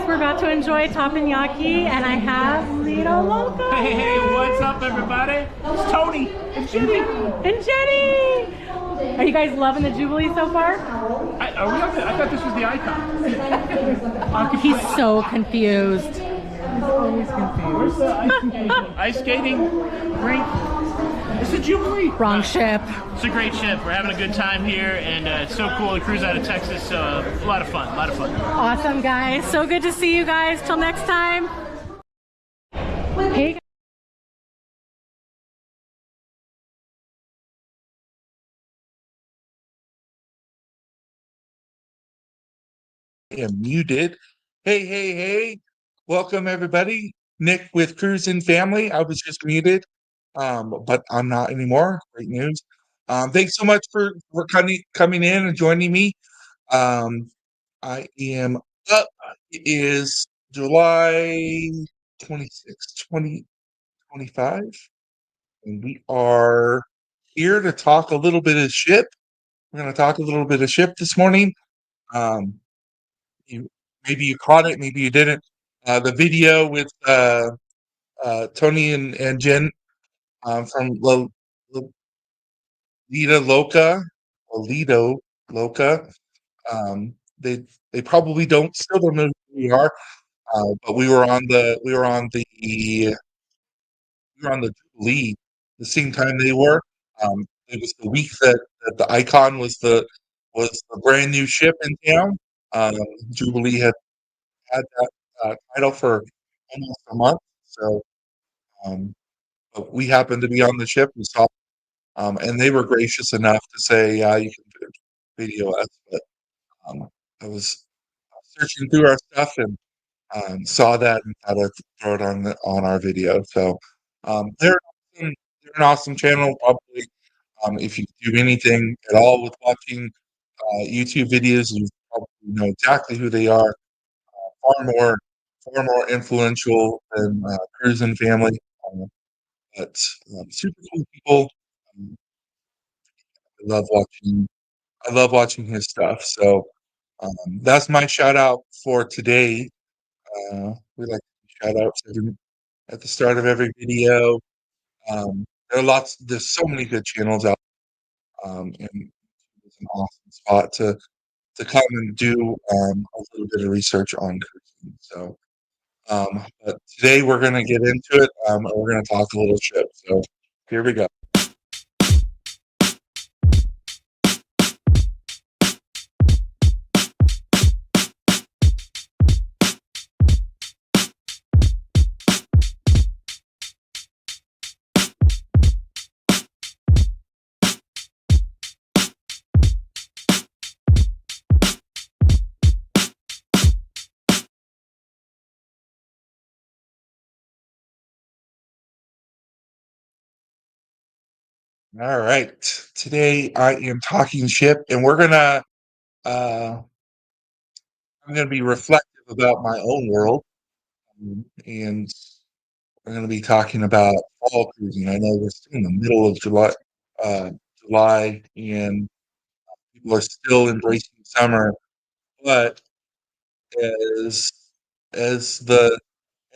guys, we're about to enjoy Teppanyaki, and I have Lido Loca. Hey, what's up, everybody? It's Tony and Jenny. And Jenny! Are you guys loving the Jubilee so far? I thought this was the icon. He's so confused. Always confused. Where's the ice skating rink? It's the Jubilee. Wrong ship. It's a great ship. We're having a good time here, and it's so cool to cruise out of Texas. So a lot of fun, Awesome, guys. So good to see you guys. Till next time. Hey. Am muted. Hey. Welcome, everybody. Nick with Cruising Family. I was just muted, but I'm not anymore. Great news. Thanks so much for coming in and joining me. I am up. It is July 26, 2025, and we are here to talk a little bit of ship. We're going to talk a little bit of ship this morning. Maybe you caught it, maybe you didn't. The video with Tony and Jen from Lido Loca, or Lido Loca. They probably still don't know who we are, but we were on the Jubilee the same time they were. It was the week that the Icon was the brand new ship in town. Jubilee had that title for almost a month, so but we happened to be on the ship. We saw, and they were gracious enough to say, "Yeah, you can video us." But I was searching through our stuff and saw that and thought I'd throw it on our video. So they're an awesome channel. Probably, if you do anything at all with watching YouTube videos, you probably know exactly who they are. Far more influential than Cruising Family, but super cool people. Um, I love watching his stuff. So that's my shout out for today. We like to shout outs at the start of every video. There's so many good channels out, and it's an awesome spot to come and do a little bit of research on cruising. So, but today we're going to get into it. And we're going to talk a little ship. So here we go. All right. Today I am talking ship, and I'm gonna be reflective about my own world, and we're gonna be talking about fall cruising. I know we're still in the middle of July, and people are still embracing summer, but as as the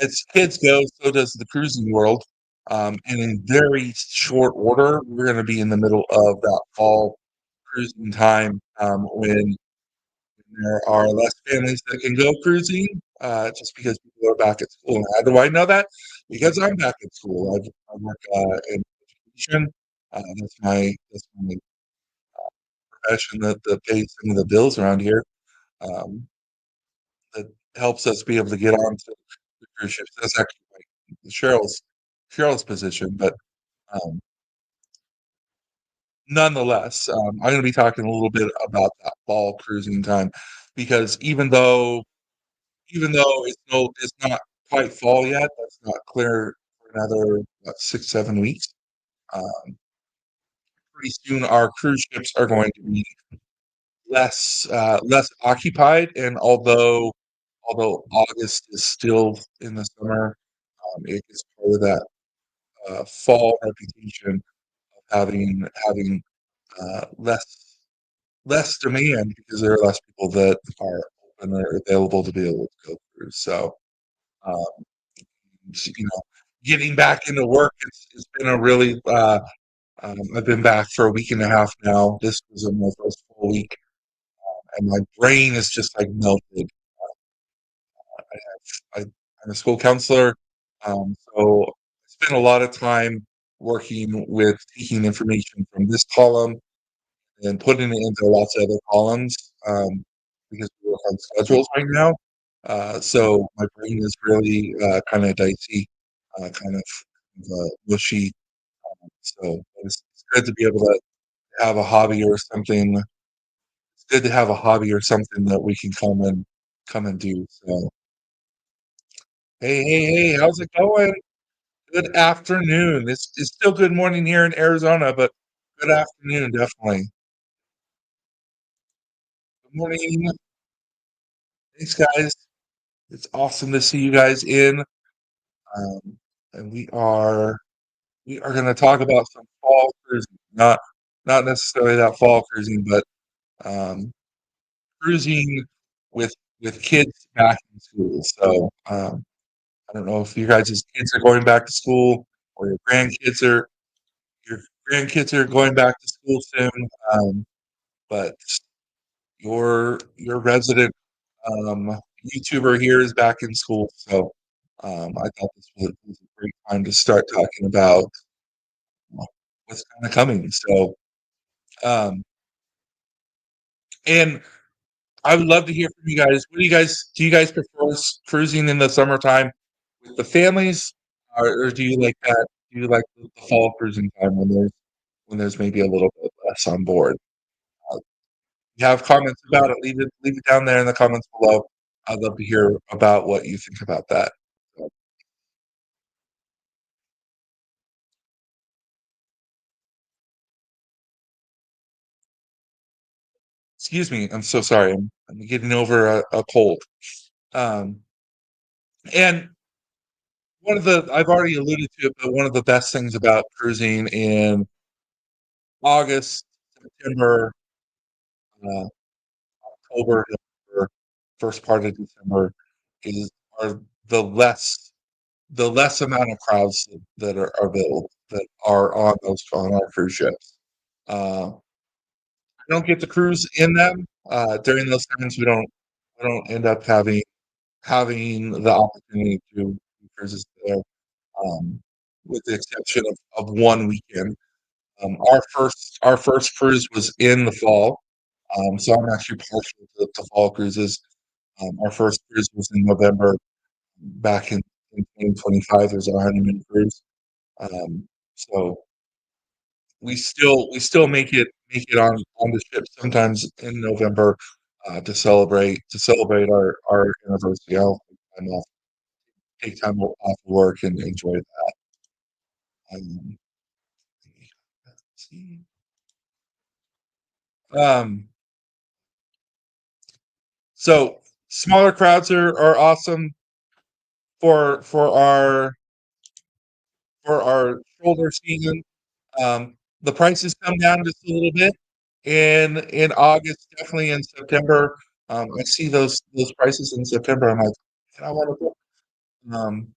as kids go, so does the cruising world. And in very short order, we're going to be in the middle of that fall cruising time, when there are less families that can go cruising, just because people are back at school. And how do I know that? Because I'm back at school. I work in education. That's my profession that pays some of the bills around here. Um, that helps us be able to get on to the cruise ships. That's actually Cheryl's position, but um, nonetheless, I'm going to be talking a little bit about that fall cruising time, because even though it's not quite fall yet, that's not clear for another 6-7 weeks. Um, Pretty soon, our cruise ships are going to be less occupied, and although August is still in the summer, it is part of that fall reputation of having less demand, because there are less people that are and they're available to be able to go through. So, um, getting back into work, it's been a really. I've been back for a week and a half now. This was my first full week, and my brain is just like melted. I'm a school counselor, so I spend a lot of time working with taking information from this column and putting it into lots of other columns, because we work on schedules right now. So my brain is really kind of dicey, kind of mushy. So it's good to be able to have a hobby or something. It's good to have a hobby or something that we can come and do. So hey, how's it going? Good afternoon. It's still good morning here in Arizona, but good afternoon, definitely. Good morning. Thanks, guys. It's awesome to see you guys in. Um, and we are going to talk about some fall cruising. Not necessarily that fall cruising, but um, cruising with kids back in school. So I don't know if you guys' kids are going back to school or your grandkids are going back to school soon. But your resident YouTuber here is back in school, so I thought this was a great time to start talking about what's kind of coming. So, um, and I would love to hear from you guys. What do you guys prefer cruising in the summertime with the families, or do you like that? Do you like the fall cruising time when there's maybe a little bit less on board? Uh, you have comments about it, leave it down there in the comments below. I'd love to hear about what you think about that. So, excuse me, I'm so sorry. I'm getting over a cold. Um, and I've already alluded to it, but one of the best things about cruising in August, September, uh, October, November, first part of December is are the less amount of crowds that are available that are on our cruise ships. I don't get to cruise in them during those times. We don't end up having the opportunity to do cruises there, with the exception of one weekend. Our first cruise was in the fall, so I'm actually partial to fall cruises. Our first cruise was in November back in 2025. There's our honeymoon cruise. So we still make it on the ship sometimes in November to celebrate our anniversary. I'll take time off of work and enjoy that. Um, let's see. Um, so smaller crowds are awesome for our shoulder season. The prices come down just a little bit in August, definitely in September. I see those prices in September. I'm like, I want to book. Um,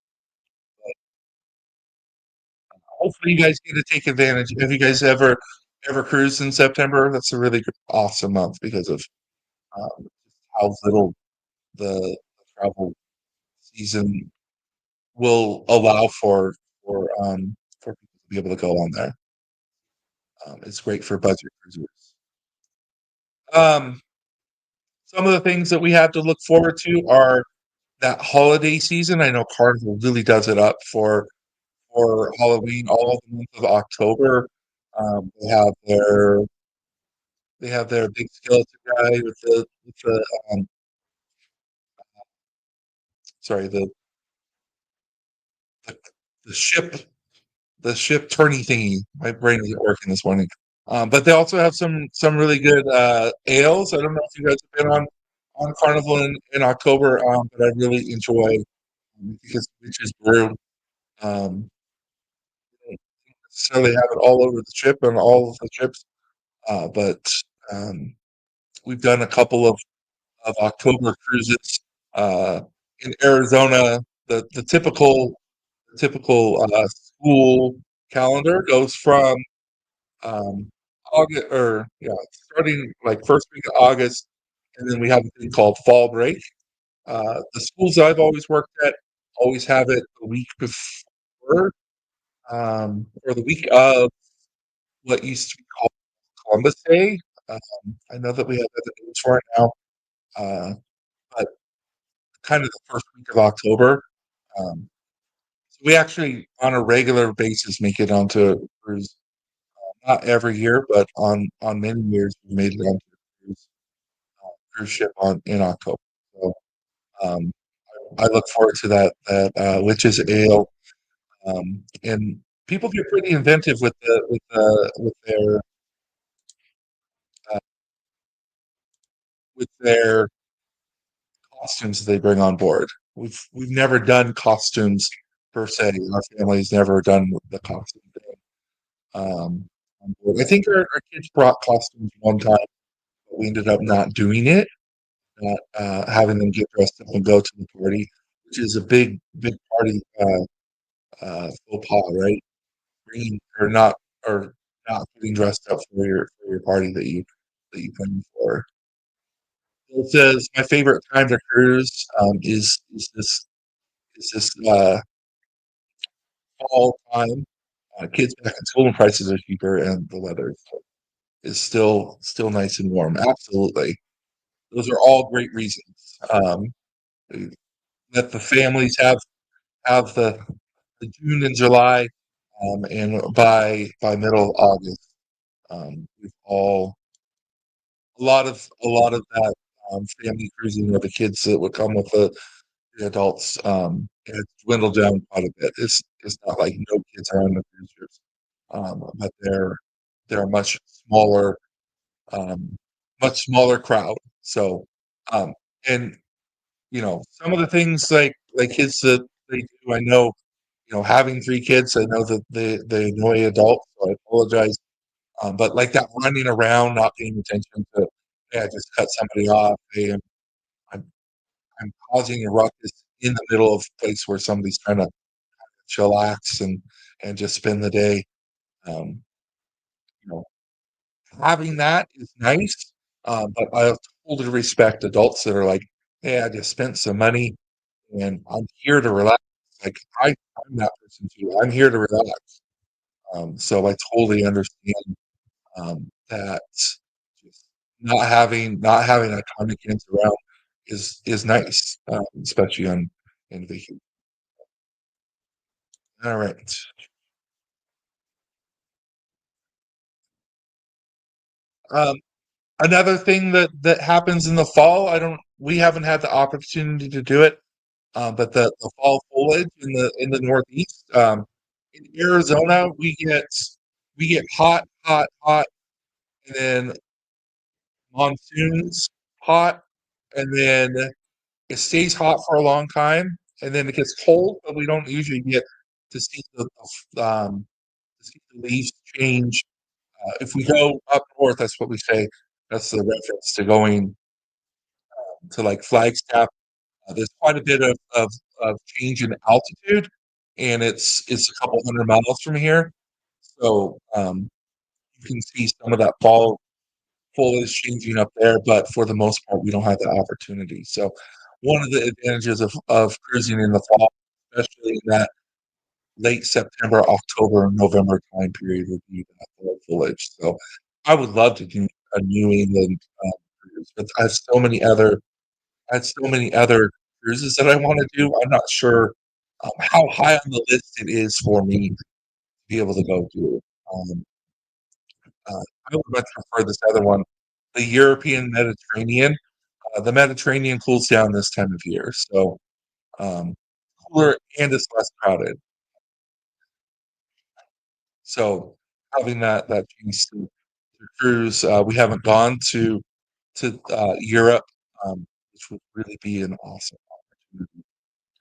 Hopefully, you guys get to take advantage. Have you guys ever cruised in September? That's a really good, awesome month because of how little the travel season will allow for people to be able to go on there. It's great for budget cruisers. Um, some of the things that we have to look forward to are that holiday season. I know Carnival really does it up for Halloween all of the month of October. They have their big skeleton guy with the sorry the, the ship the ship turning thingy. My brain isn't working this morning. But they also have some really good ales. I don't know if you guys have been on Carnival in October, but I really enjoy because Witch's Brew. Um, they don't necessarily have it all over the ship and all of the ships, but um, we've done a couple of of October cruises. In Arizona, the typical school calendar goes from August, or yeah, starting like first week of August, and then we have a thing called fall break. The schools I've always worked at always have it the week before, or the week of what used to be called Columbus Day. I know that we have other names for it now, but kind of the first week of October. Um, so we actually, on a regular basis, make it onto a cruise. Not every year, but on many years, we made it onto a cruise ship on in October. So um, I look forward to that witch's ale. And people get pretty inventive uh, with their costumes they bring on board. We've never done costumes per se. Our family's never done the costume thing. On board. I think our kids brought costumes one time, but we ended up not doing it, not having them get dressed up and go to the party, which is a big party faux pas, right? Bringing or not getting dressed up for your party that you plan for. It says my favorite time to cruise is this fall time. Kids back in school and prices are cheaper, and the weather is still nice and warm. Absolutely, those are all great reasons. Let the families have the June and July, and by middle of August, we've all a lot of that family cruising with the kids that would come with the adults, has dwindled down quite a bit. It's not like no kids are on the cruise ships, but they're a um, much smaller crowd. So, um, and some of the things like kids that they do, I know, having 3 kids, I know that they annoy adults, so I apologize. But like that running around, not paying attention to, hey, I just cut somebody off. Hey, I'm I'm causing a ruckus in the middle of a place where somebody's trying to chillax and just spend the day. Um, you know, Having that is nice, but I totally respect adults that are like, "Hey, I just spent some money and I'm here to relax." Like I'm that person too. I'm here to relax. So I totally understand that just not having a ton of kids around is nice, especially on in vacation. All right. Um, Another thing that happens in the fall, we haven't had the opportunity to do it, but the fall foliage in the Northeast, in Arizona, we get hot, hot, hot, and then monsoons hot, and then it stays hot for a long time, and then it gets cold, but we don't usually get to see to see the leaves change. If we go up north, that's what we say. That's the reference to going to like Flagstaff. There's quite a bit of change in altitude, and it's a couple hundred miles from here. So you can see some of that fall foliage changing up there, but for the most part, we don't have that opportunity. So one of the advantages of cruising in the fall, especially in that late September, October, and November time period, would be that fall foliage. So I would love to do a New England cruise, but I have so many other cruises that I want to do. I'm not sure how high on the list it is for me to be able to go do. Um, I would much prefer this other one, the European Mediterranean. The Mediterranean cools down this time of year, so um, cooler and it's less crowded. So having that chance to cruise, we haven't gone to Europe, which would really be an awesome opportunity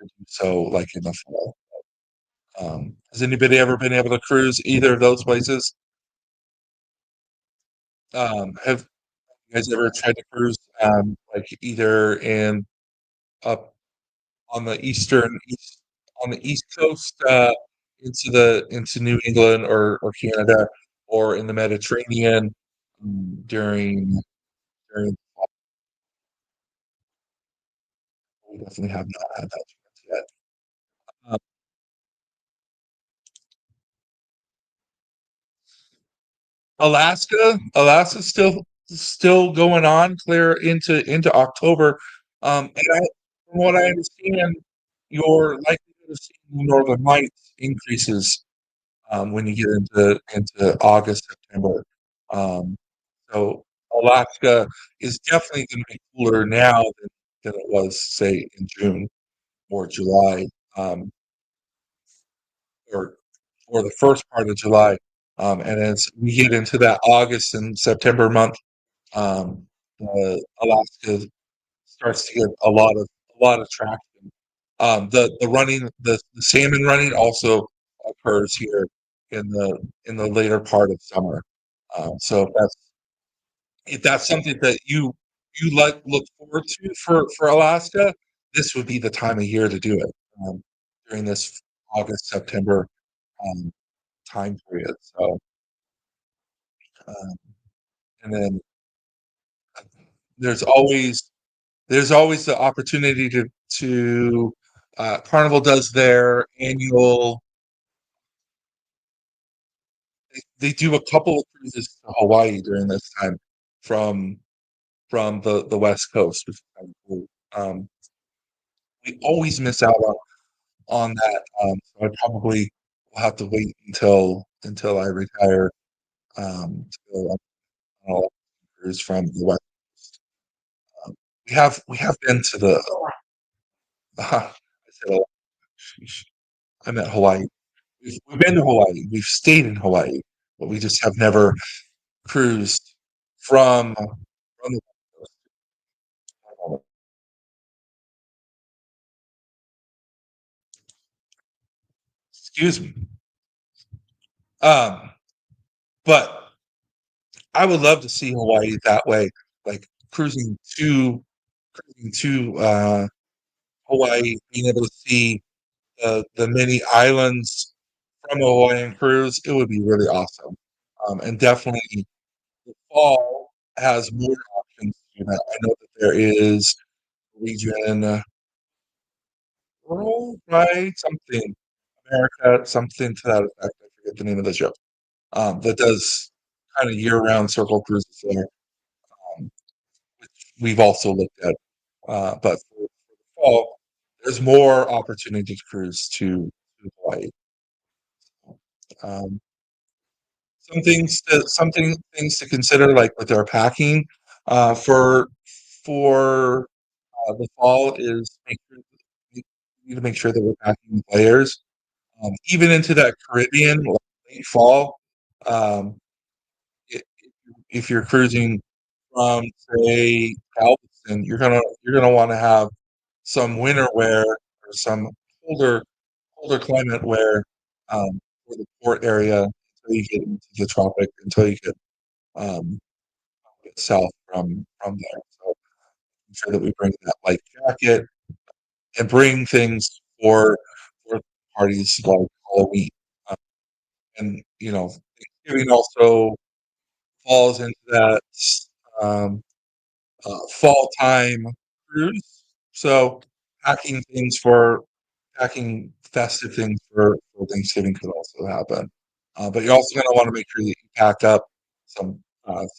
to do so, like in the fall. Has anybody ever been able to cruise either of those places? Have You guys ever tried to cruise, like either in up on the on the east coast into New England or Canada, or in the Mediterranean during we definitely have not had that chance yet. Um, Alaska's still going on clear into October. And from what I understand, your likelihood of seeing the Northern Lights increases when you get into August, September. Um, so Alaska is definitely going to be cooler now than it was, say, in June or July, um, or the first part of July. And as we get into that August and September month, Alaska starts to get a lot of traction. The salmon running also occurs here in the later part of summer. So if that's something that you look forward to for Alaska, this would be the time of year to do it, during this August September um, time period. So um, and then there's always the opportunity to Carnival does their annual. They do a couple of cruises to Hawaii during this time from the West Coast, which is kind of cool. We always miss out on that. So I probably will have to wait until I retire to go on a cruise from the West Coast. Um, we have been to the. I said, oh, sheesh. I meant Hawaii. We've been to Hawaii. We've stayed in Hawaii, but we just have never cruised from the West Coast. Excuse me. Um, but I would love to see Hawaii that way, like cruising to Hawaii, being able to see the many islands from a Hawaiian cruise. It would be really awesome. And definitely the fall has more options to do that. I know that there is region World, right? Something America, something to that effect. I forget the name of the ship. That does kind of year-round circle cruises there, um, which we've also looked at. But for the fall, there's more opportunity to cruise to Hawaii. Um, some things to consider, like with our packing for the fall, is we need to make sure that we're packing layers, even into that Caribbean like late fall. Um, i- if you're cruising from, say, Galveston, you're gonna want to have some winter wear or some colder climate wear, for the port area until you get into the tropic, until you um, get south from there. So make sure that we bring that light jacket and bring things for parties like Halloween. Uh, and Thanksgiving also falls into that um, fall time cruise. So packing things for packing festive things for Thanksgiving could also happen. But you're also going to want to make sure that you pack up some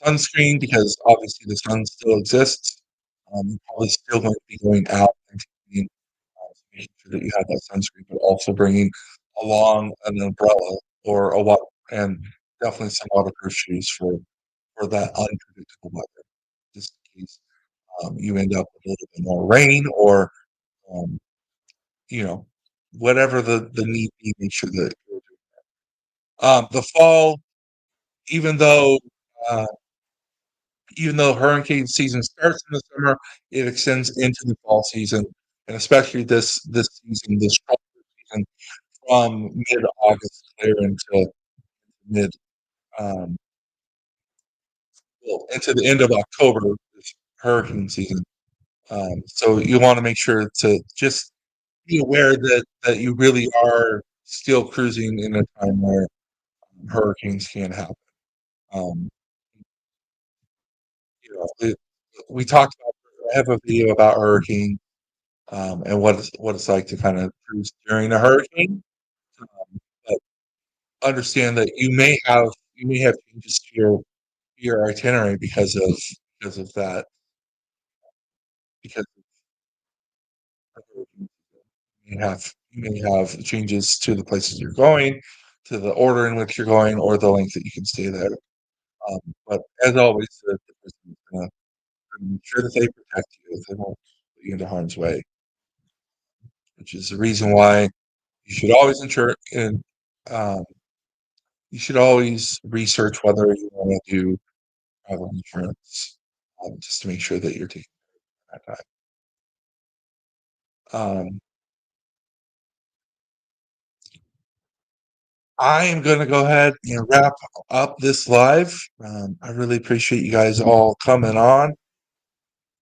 sunscreen, because obviously the sun still exists. You're probably still going to be going out and Thanksgiving, so making sure that you have that sunscreen, but also bringing along an umbrella or a water, and definitely some waterproof shoes for that unpredictable weather, just in case you end up with a little bit more rain, or um, you know, whatever the need be, make sure that you're doing the fall, even though uh, hurricane season starts in the summer, it extends into the fall season, and especially this season, this tropical season, from mid-August clear into mid um, well, into the end of October is hurricane season. So you want to make sure to just be aware that you really are still cruising in a time where hurricanes can happen. Um, we talked about. I have a video about hurricane and what it's like to kind of cruise during a hurricane. But understand that you may have changes to your itinerary because of that because you may have changes to the places you're going, to the order in which you're going, or the length that you can stay there. But as always, the person is gonna make sure that they protect you. They won't put you into harm's way, which is the reason why you should always ensure and um, you should always research whether you want to do travel insurance, just to make sure that you're taking that time. Um, I am going to go ahead and wrap up this live. I really appreciate you guys all coming on,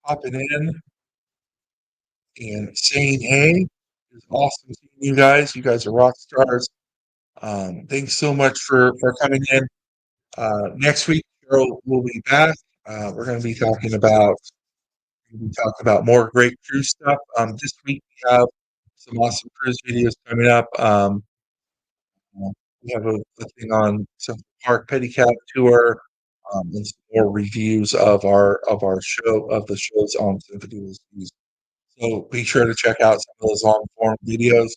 popping in, and saying hey. It's awesome seeing you guys. You guys are rock stars. Thanks so much for coming in. Next week, Cheryl will be back. We're going to be talking about more great cruise stuff. This week we have some awesome cruise videos coming up. We have a thing on some Park Pedicab tour, and some more reviews of the shows on Symphony. So be sure to check out some of those long form videos.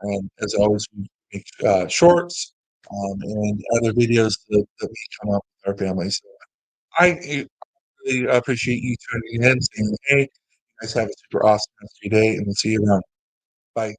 And as always, we make shorts and other videos that we come up with our families. So I really appreciate you tuning in, saying hey. You guys have a super awesome rest of your day, and we'll see you around. Bye.